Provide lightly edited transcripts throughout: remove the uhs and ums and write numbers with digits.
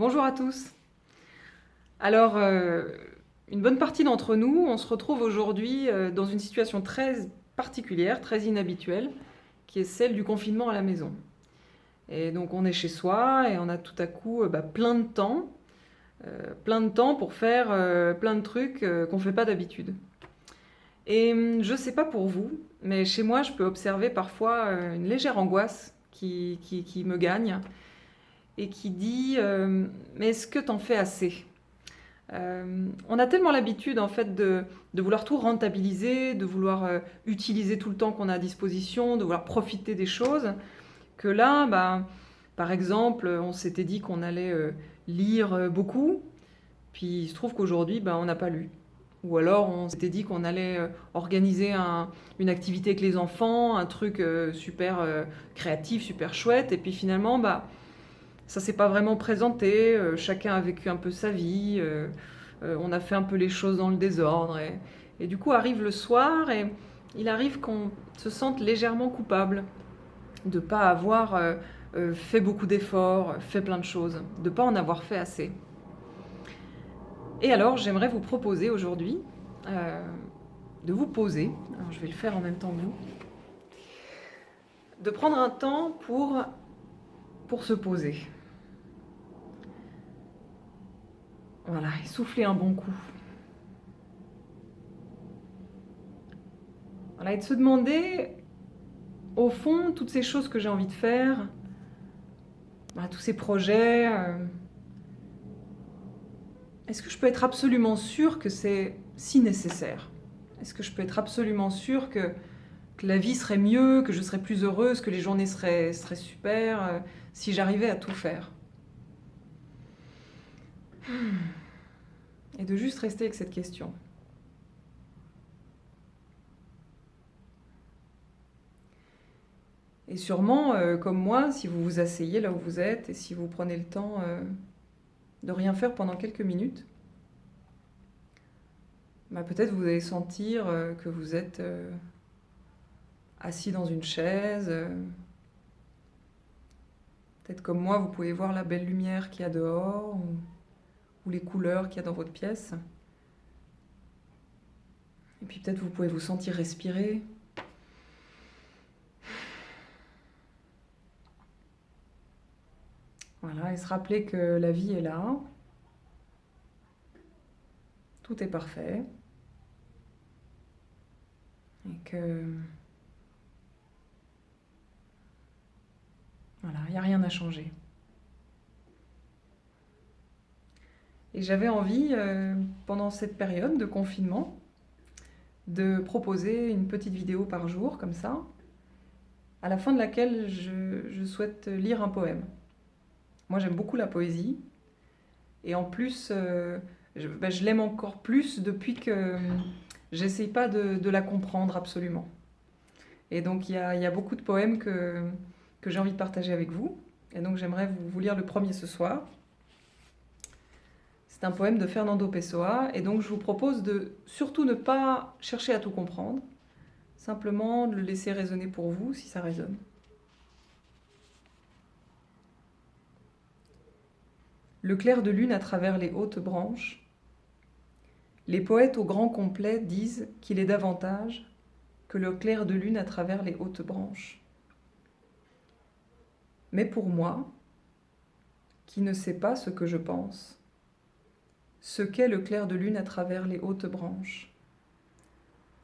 Bonjour à tous. Alors, une bonne partie d'entre nous, on se retrouve aujourd'hui dans une situation très particulière, très inhabituelle, qui est celle du confinement à la maison. Et donc on est chez soi et on a tout à coup plein de temps pour faire plein de trucs qu'on ne fait pas d'habitude. Et je ne sais pas pour vous, mais chez moi, je peux observer parfois une légère angoisse qui me gagne et qui dit mais est-ce que t'en fais assez? On a tellement l'habitude en fait de vouloir tout rentabiliser, de vouloir utiliser tout le temps qu'on a à disposition, de vouloir profiter des choses, que là, bah, par exemple, on s'était dit qu'on allait lire beaucoup, puis il se trouve qu'aujourd'hui, bah, on n'a pas lu. Ou alors on s'était dit qu'on allait organiser une activité avec les enfants, un truc super créatif, super chouette, et puis finalement, bah, ça s'est pas vraiment présenté, chacun a vécu un peu sa vie, on a fait un peu les choses dans le désordre. Et du coup arrive le soir et il arrive qu'on se sente légèrement coupable de ne pas avoir fait beaucoup d'efforts, fait plein de choses, de ne pas en avoir fait assez. Et alors j'aimerais vous proposer aujourd'hui euh, de vous poser, alors je vais le faire en même temps que vous, de prendre un temps pour se poser. Voilà, et souffler un bon coup. Voilà, et de se demander, au fond, toutes ces choses que j'ai envie de faire, bah, tous ces projets, est-ce que je peux être absolument sûre que c'est si nécessaire? Est-ce que je peux être absolument sûre que la vie serait mieux, que je serais plus heureuse, que les journées seraient super si j'arrivais à tout faire? Et de juste rester avec cette question. Et sûrement, comme moi, si vous vous asseyez là où vous êtes et si vous prenez le temps de rien faire pendant quelques minutes, bah, peut-être vous allez sentir que vous êtes assis dans une chaise. Peut-être comme moi, vous pouvez voir la belle lumière qu'il y a dehors ou les couleurs qu'il y a dans votre pièce. Et puis peut-être vous pouvez vous sentir respirer. Voilà, et se rappeler que la vie est là, tout est parfait, et que voilà, il n'y a rien à changer. Et j'avais envie, pendant cette période de confinement, de proposer une petite vidéo par jour, comme ça, à la fin de laquelle je souhaite lire un poème. Moi, j'aime beaucoup la poésie, et en plus, je l'aime encore plus depuis que j'essaye pas de la comprendre absolument. Et donc, il y a beaucoup de poèmes que j'ai envie de partager avec vous. Et donc, j'aimerais vous lire le premier ce soir. C'est un poème de Fernando Pessoa. Et donc, je vous propose de surtout ne pas chercher à tout comprendre, simplement de le laisser résonner pour vous si ça résonne. Le clair de lune à travers les hautes branches. Les poètes au grand complet disent qu'il est davantage que le clair de lune à travers les hautes branches. Mais pour moi, qui ne sais pas ce que je pense, ce qu'est le clair de lune à travers les hautes branches,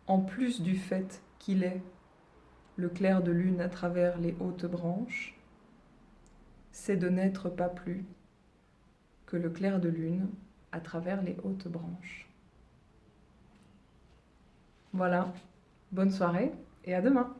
en plus du fait qu'il est le clair de lune à travers les hautes branches, c'est de n'être pas plus que le clair de lune à travers les hautes branches. Voilà, bonne soirée et à demain.